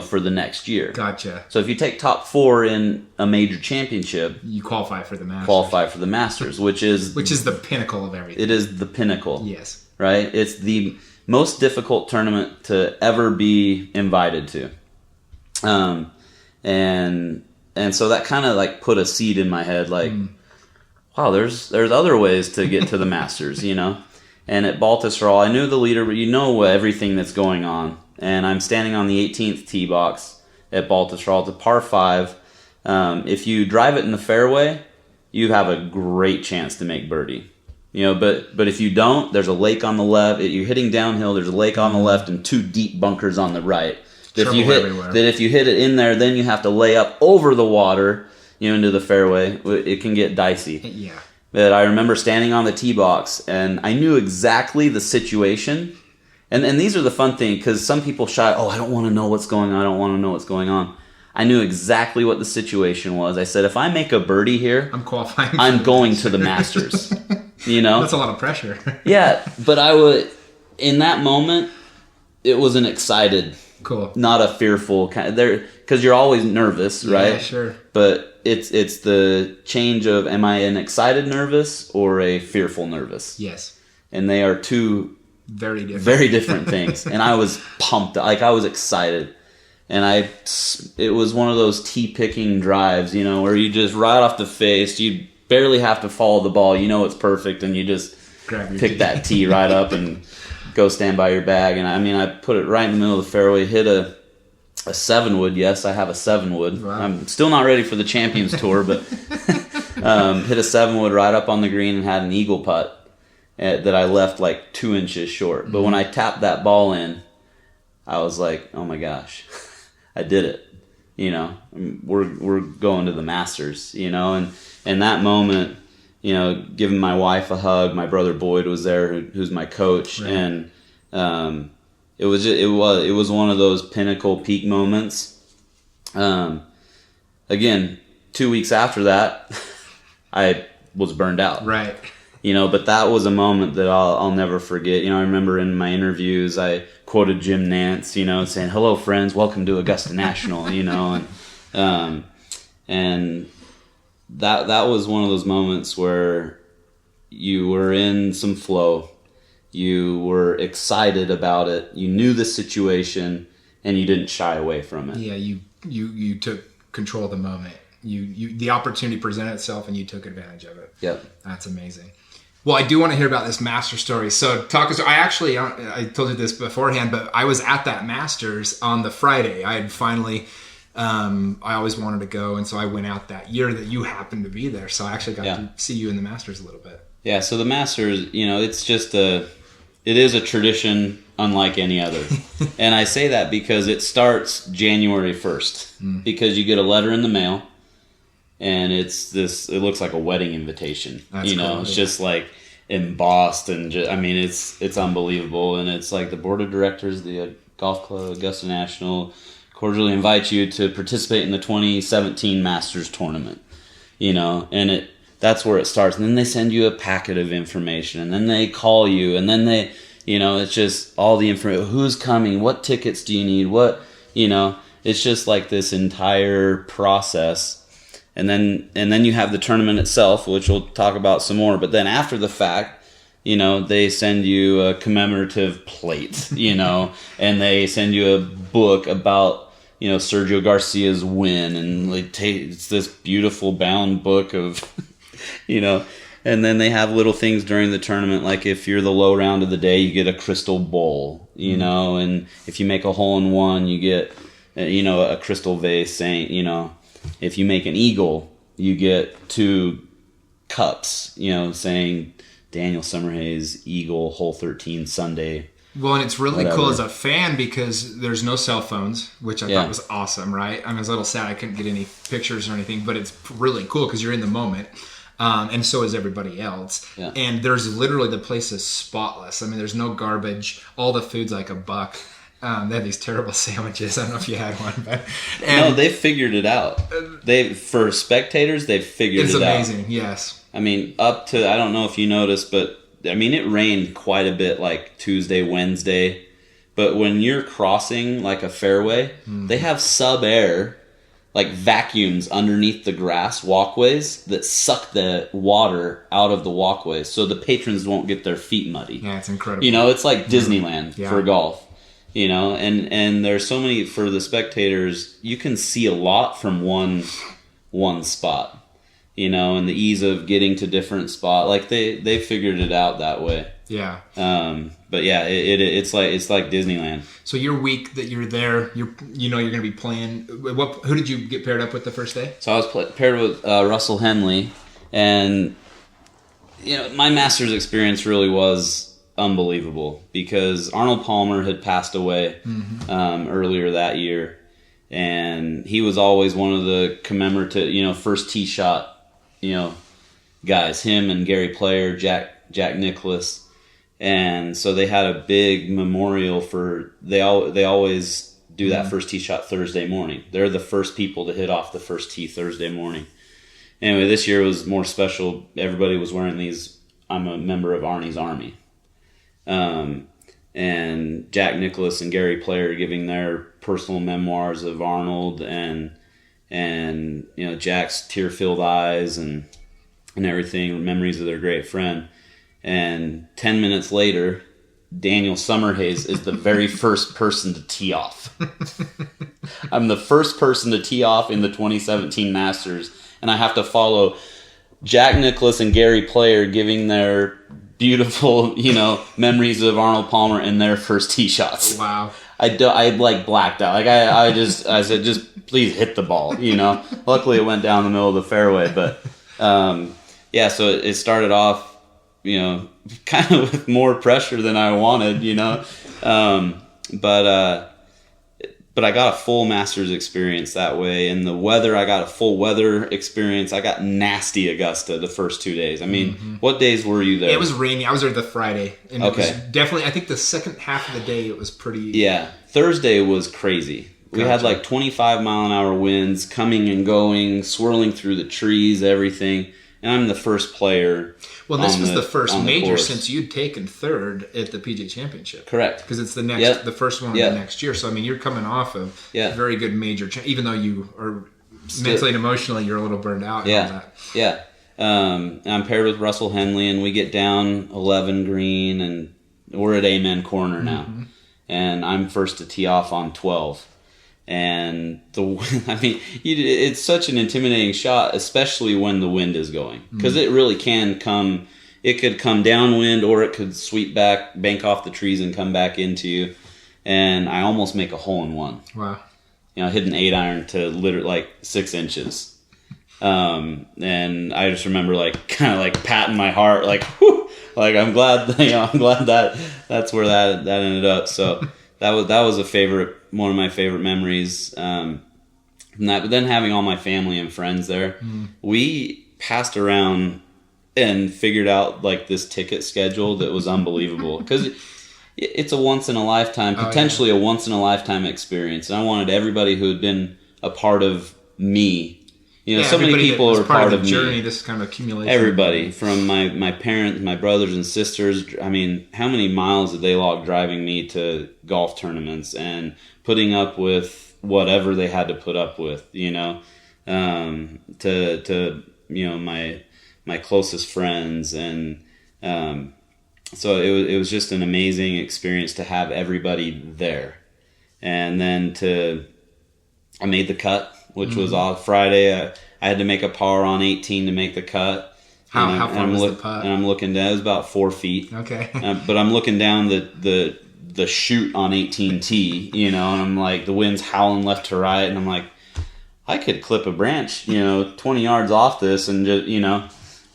for the next year. Gotcha. So if you take top 4 in a major championship, you qualify for the Masters. which is the pinnacle of everything. It is the pinnacle. Yes. Right? It's the most difficult tournament to ever be invited to. And so that kind of put a seed in my head, wow, there's other ways to get to the Masters, And at Baltusrol, I knew the leader, but everything that's going on. And I'm standing on the 18th tee box at Baltusrol. It's a par 5. If you drive it in the fairway, you have a great chance to make birdie. But if you don't, there's a lake on the left. You're hitting downhill, there's a lake on the left and 2 deep bunkers on the right. If you hit it in there, then you have to lay up over the water, into the fairway. It can get dicey. Yeah. But I remember standing on the tee box, and I knew exactly the situation. And these are the fun thing, because some people shy, I don't want to know what's going on. I don't want to know what's going on. I knew exactly what the situation was. I said, if I make a birdie here, I'm qualifying. I'm going to the Masters. You know? That's a lot of pressure. Yeah, but I would, in that moment, it was an excited, cool, not a fearful kind of, there, because you're always nervous, right? Yeah, sure. But it's the change of, am I an excited nervous or a fearful nervous? Yes. And they are two very different things. And I was pumped, like I was excited. And it was one of those tee-picking drives, you know, where you just right off the face, you barely have to follow the ball. You know it's perfect, and you just pick that tee right up and go stand by your bag. And I mean, I put it right in the middle of the fairway, hit a 7-wood. Yes, I have a 7-wood. Wow. I'm still not ready for the Champions Tour, but hit a 7-wood right up on the green and had an eagle putt that I left like 2 inches short. But when I tapped that ball in, I was like, oh my gosh. I did it, you know. We're going to the Masters, you know, and that moment, you know, giving my wife a hug. My brother Boyd was there, who's my coach, right. And it was one of those pinnacle peak moments. Again, 2 weeks after that, I was burned out, right. You know, but that was a moment that I'll never forget. You know, I remember in my interviews, I quoted Jim Nantz, you know, saying, "Hello, friends, welcome to Augusta National," you know, and that was one of those moments where you were in some flow, you were excited about it, you knew the situation, and you didn't shy away from it. Yeah, you took control of the moment. The opportunity presented itself, and you took advantage of it. Yep, that's amazing. Well, I do want to hear about this Masters story. So talk us. I told you this beforehand, but I was at that Masters on the Friday. I had finally, I always wanted to go, and so I went out that year that you happened to be there. So I actually got to see you in the Masters a little bit. Yeah. So the Masters, you know, it is a tradition unlike any other, and I say that because it starts January 1st, because you get a letter in the mail. And it looks like a wedding invitation. That's you know, cool, it's just like embossed and it's unbelievable. And it's like the board of directors, the golf club, Augusta National, cordially invite you to participate in the 2017 Masters tournament. You know, and that's where it starts. And then they send you a packet of information, and then they call you, and then they, you know, it's just all the information. Who's coming? What tickets do you need? What, you know, it's just like this entire process. And then you have the tournament itself, which we'll talk about some more. But then after the fact, you know, they send you a commemorative plate, you know, and they send you a book about, you know, Sergio Garcia's win. And it's this beautiful bound book of, you know, and then they have little things during the tournament. Like if you're the low round of the day, you get a crystal bowl, you know, and if you make a hole in one, you get, you know, a crystal vase saying, you know, if you make an eagle, you get 2 cups, you know, saying Daniel Summerhays, Eagle, hole 13, Sunday. Well, and it's really cool as a fan because there's no cell phones, which I thought was awesome, right? I mean, I was a little sad I couldn't get any pictures or anything, but it's really cool because you're in the moment. And so is everybody else. Yeah. And there's literally, the place is spotless. I mean, there's no garbage. All the food's like $1. They have these terrible sandwiches. I don't know if you had one, but no, they figured it out. For spectators, they've figured it out. It's amazing, yes. I mean, up to, I don't know if you noticed, but I mean, it rained quite a bit, like Tuesday, Wednesday. But when you're crossing like a fairway, they have sub-air, like vacuums underneath the grass walkways that suck the water out of the walkways, so the patrons won't get their feet muddy. Yeah, it's incredible. You know, it's like Disneyland for golf. You know, and there's so many, for the spectators, you can see a lot from one spot, you know, and the ease of getting to different spots. Like they figured it out that way. Yeah. But yeah, it's like Disneyland. So your week that you're there, you're going to be playing. Who did you get paired up with the first day? So I was paired with Russell Henley, and you know, my Masters experience really was unbelievable because Arnold Palmer had passed away earlier that year, and he was always one of the commemorative, you know, first tee shot, you know, guys. Him and Gary Player, Jack Nicklaus, and so they had a big memorial for. They always do that first tee shot Thursday morning. They're the first people to hit off the first tee Thursday morning. Anyway, this year was more special. Everybody was wearing these. I'm a member of Arnie's Army. And Jack Nicklaus and Gary Player giving their personal memoirs of Arnold and Jack's tear-filled eyes and everything, memories of their great friend. And 10 minutes later, Daniel Summerhays is the very first person to tee off. I'm the first person to tee off in the 2017 Masters, and I have to follow Jack Nicklaus and Gary Player giving their beautiful, memories of Arnold Palmer and their first tee shots. Wow. I like blacked out. Like I said, just please hit the ball, Luckily it went down the middle of the fairway, but so it started off, kind of with more pressure than I wanted, but I got a full Masters experience that way. And the weather, I got a full weather experience. I got nasty Augusta the first 2 days. I mean, what days were you there? It was rainy. I was there the Friday. And okay. It was definitely, I think the second half of the day, it was pretty... Yeah. Thursday was crazy. We had like 25 mile an hour winds coming and going, swirling through the trees, everything. And I'm the first player. Well, this was the first major since you'd taken third at the PGA Championship. Correct. Because it's the first one of the next year. So, I mean, you're coming off of a very good major, even though you are mentally and emotionally, you're a little burned out. And all that. Yeah. I'm paired with Russell Henley, and we get down 11 green, and we're at Amen Corner now. Mm-hmm. And I'm first to tee off on 12. And it's such an intimidating shot, especially when the wind is going, because it really can come. It could come downwind, or it could sweep back, bank off the trees, and come back into you. And I almost make a hole in one. Wow! I hit an 8-iron to literally like 6 inches. And I just remember kind of patting my heart, whew, I'm glad that's where that ended up. So. That was one of my favorite memories. From that, but then having all my family and friends there, we passed around and figured out this ticket schedule that was unbelievable, because it's a once in a lifetime, potentially a once in a lifetime experience. And I wanted everybody who had been a part of me. So many people are part of the journey. Me. This kind of accumulation. Everybody, from my parents, my brothers and sisters. I mean, how many miles did they log driving me to golf tournaments and putting up with whatever they had to put up with, my closest friends, and so it was just an amazing experience to have everybody there. And then I made the cut, which was off Friday. I had to make a par on 18 to make the cut. How far was the putt? And I'm looking down. It was about 4 feet. Okay. But I'm looking down the chute on 18T, and I'm the wind's howling left to right, and I'm like, I could clip a branch, 20 yards off this, and just,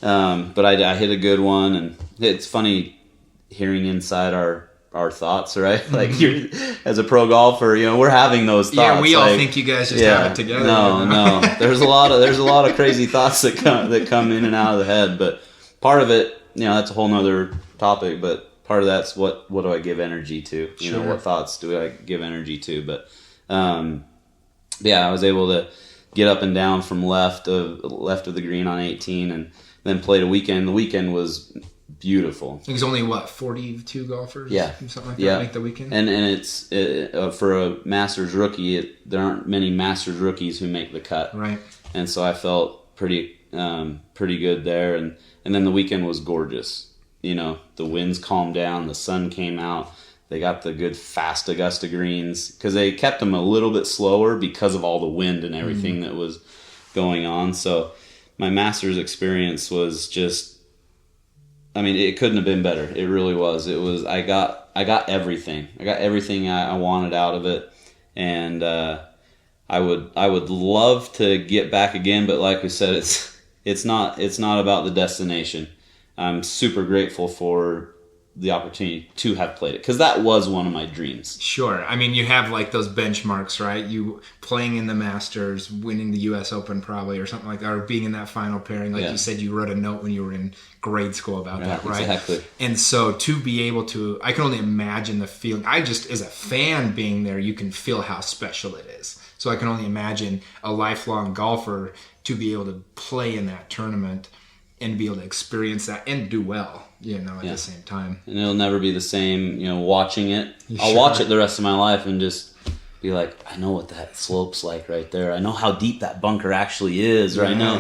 but I hit a good one, and it's funny hearing inside our thoughts, right? You're, as a pro golfer, we're having those thoughts. Yeah, we all think you guys just have it together. No. There's a lot of crazy thoughts that come in and out of the head. But part of it, that's a whole nother topic. But part of that's what do I give energy to? Sure. What thoughts do I give energy to? But I was able to get up and down from left of the green on 18, and then played a weekend. The weekend was beautiful. There's only 42 golfers, something like that, make the weekend. And it's for a Masters rookie, there aren't many Masters rookies who make the cut, right? And so I felt pretty good there, and then the weekend was gorgeous. The winds calmed down, the sun came out. They got the good fast Augusta greens, because they kept them a little bit slower because of all the wind and everything that was going on. So my Masters experience was just, it couldn't have been better. It really was. It was. I got everything. I got everything I wanted out of it, and I would love to get back again. But like we said, it's not about the destination. I'm super grateful for the opportunity to have played it, because that was one of my dreams. Sure. I mean, you have like those benchmarks, right? You playing in the Masters, winning the U.S. Open probably, or something like that, or being in that final pairing. Like you said, you wrote a note when you were in grade school about that, right? Exactly. And so to be able to, I can only imagine the feeling. I just, as a fan being there, you can feel how special it is. So I can only imagine a lifelong golfer to be able to play in that tournament and be able to experience that and do well, at the same time. And it'll never be the same, watching it. I'll watch it the rest of my life and just be like, I know what that slope's like right there. I know how deep that bunker actually is, or I know,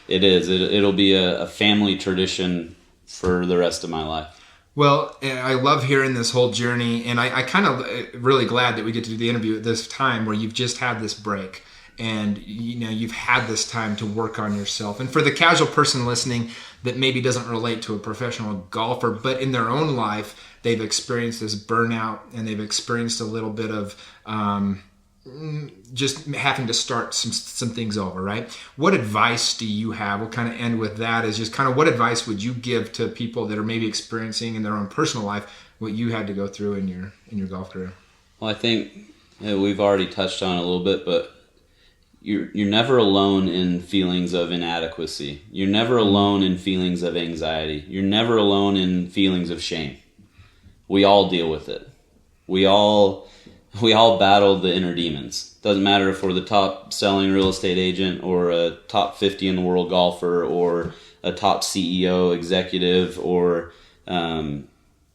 it is. It'll be a family tradition for the rest of my life. Well, I love hearing this whole journey, and I kind of really glad that we get to do the interview at this time where you've just had this break. And you've had this time to work on yourself. And for the casual person listening that maybe doesn't relate to a professional golfer, but in their own life they've experienced this burnout and they've experienced a little bit of just having to start some things over, right? What advice do you have? We'll kind of end with that. Is just kind of what advice would you give to people that are maybe experiencing in their own personal life what you had to go through in your golf career? Well, I think we've already touched on it a little bit, but you're never alone in feelings of inadequacy. You're never alone in feelings of anxiety. You're never alone in feelings of shame. We all deal with it. We all battle the inner demons. Doesn't matter if we're the top selling real estate agent or a top 50 in the world golfer or a top CEO executive or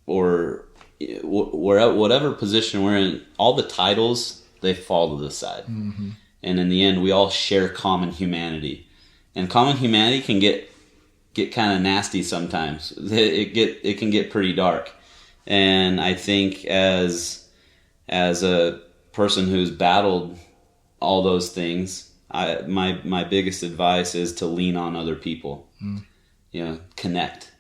whatever position we're in. All the titles, they fall to the side. Mm-hmm. And in the end, we all share common humanity. And common humanity can get kind of nasty sometimes. It can get pretty dark. And I think as a person who's battled all those things, my biggest advice is to lean on other people. Connect.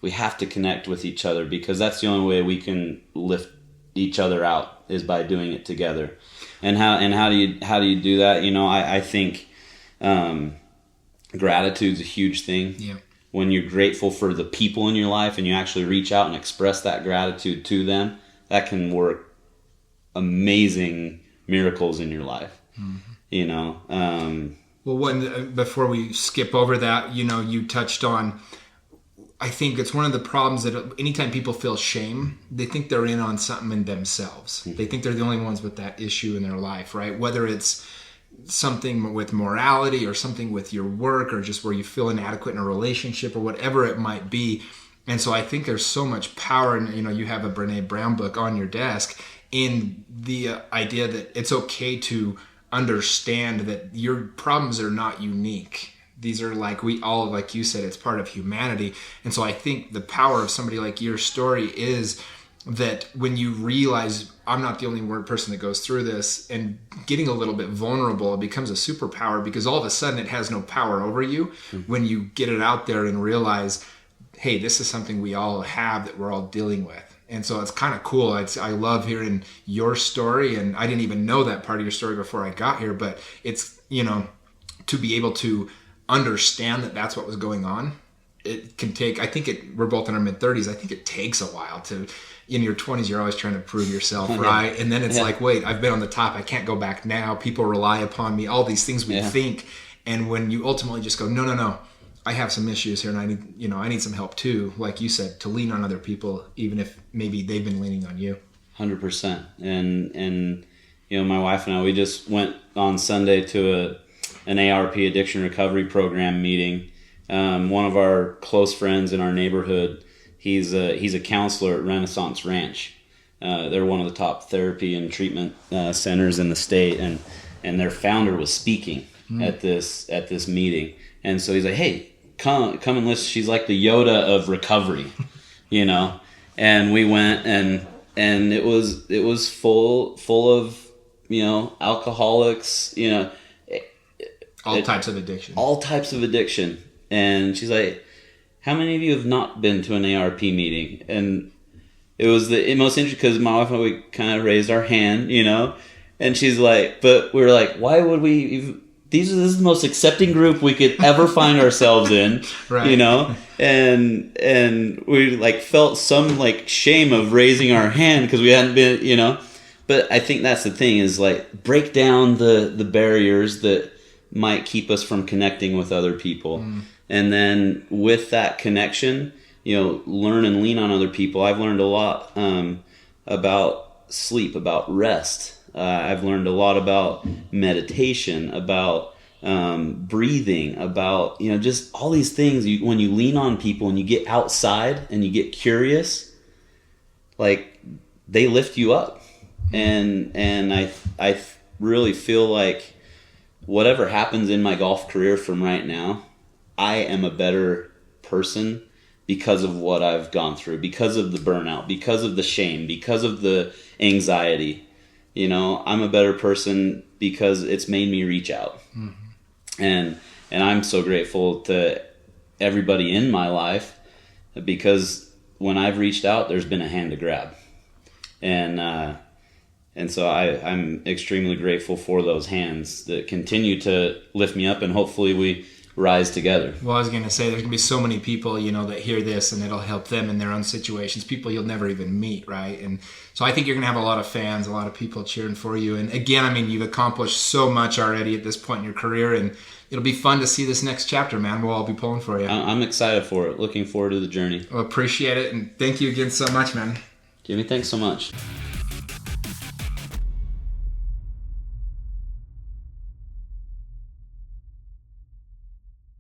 We have to connect with each other, because that's the only way we can lift each other out, is by doing it together. And how do you do that? I think gratitude's a huge thing. Yeah. When you're grateful for the people in your life and you actually reach out and express that gratitude to them, that can work amazing miracles in your life. Mm-hmm. Well, before we skip over that, you touched on, I think it's one of the problems that anytime people feel shame, they think they're in on something in themselves. Mm-hmm. They think they're the only ones with that issue in their life, right? Whether it's something with morality or something with your work or just where you feel inadequate in a relationship or whatever it might be. And so I think there's so much power, and you have a Brene Brown book on your desk, in the idea that it's okay to understand that your problems are not unique. These are like you said, it's part of humanity. And so I think the power of somebody like your story is that when you realize I'm not the only person that goes through this, and getting a little bit vulnerable, it becomes a superpower, because all of a sudden it has no power over you when you get it out there and realize, hey, this is something we all have that we're all dealing with. And so it's kind of cool. I love hearing your story, and I didn't even know that part of your story before I got here, but it's, to be able to understand that that's what was going on. It can take, we're both in our mid-30s. I think it takes a while to, in your 20s, you're always trying to prove yourself, right? And then it's like, wait, I've been on the top. I can't go back now. People rely upon me. All these things we think. And when you ultimately just go, no, I have some issues here, and I need some help too. Like you said, to lean on other people, even if maybe they've been leaning on you. 100%. And my wife and I, we just went on Sunday to an ARP addiction recovery program meeting. One of our close friends in our neighborhood, he's a counselor at Renaissance Ranch. They're one of the top therapy and treatment centers in the state, and their founder was speaking at this meeting. And so he's like, hey, come and listen. She's like the Yoda of recovery, And we went, and it was full of alcoholics, all types of addiction. All types of addiction. And she's like, how many of you have not been to an ARP meeting? And it was the most interesting, because my wife and I, we kind of raised our hand, And she's like, but we were like, why would we this is the most accepting group we could ever find ourselves in, right. you know, and we like felt some like shame of raising our hand because we hadn't been, you know. But I think that's the thing is like break down the barriers that might keep us from connecting with other people. And then with that connection, you know, learn and lean on other people. I've learned a lot about sleep, about rest. I've learned a lot about meditation, about breathing, about, you know, just all these things. When you lean on people and you get outside and you get curious, like they lift you up. And I really feel like whatever happens in my golf career from right now, I am a better person because of what I've gone through, because of the burnout, because of the shame, because of the anxiety. You know, I'm a better person because it's made me reach out. And I'm so grateful to everybody in my life because when I've reached out, there's been a hand to grab. And so I'm extremely grateful for those hands that continue to lift me up, and hopefully we rise together. Well, I was going to say, there's going to be so many people, you know, that hear this and it'll help them in their own situations, people you'll never even meet, right? And so I think you're going to have a lot of fans, a lot of people cheering for you. And again, I mean, you've accomplished so much already at this point in your career, and it'll be fun to see this next chapter, man. We'll all be pulling for you. I'm excited for it. Looking forward to the journey. Well, appreciate it. And thank you again so much, man. Jimmy, thanks so much.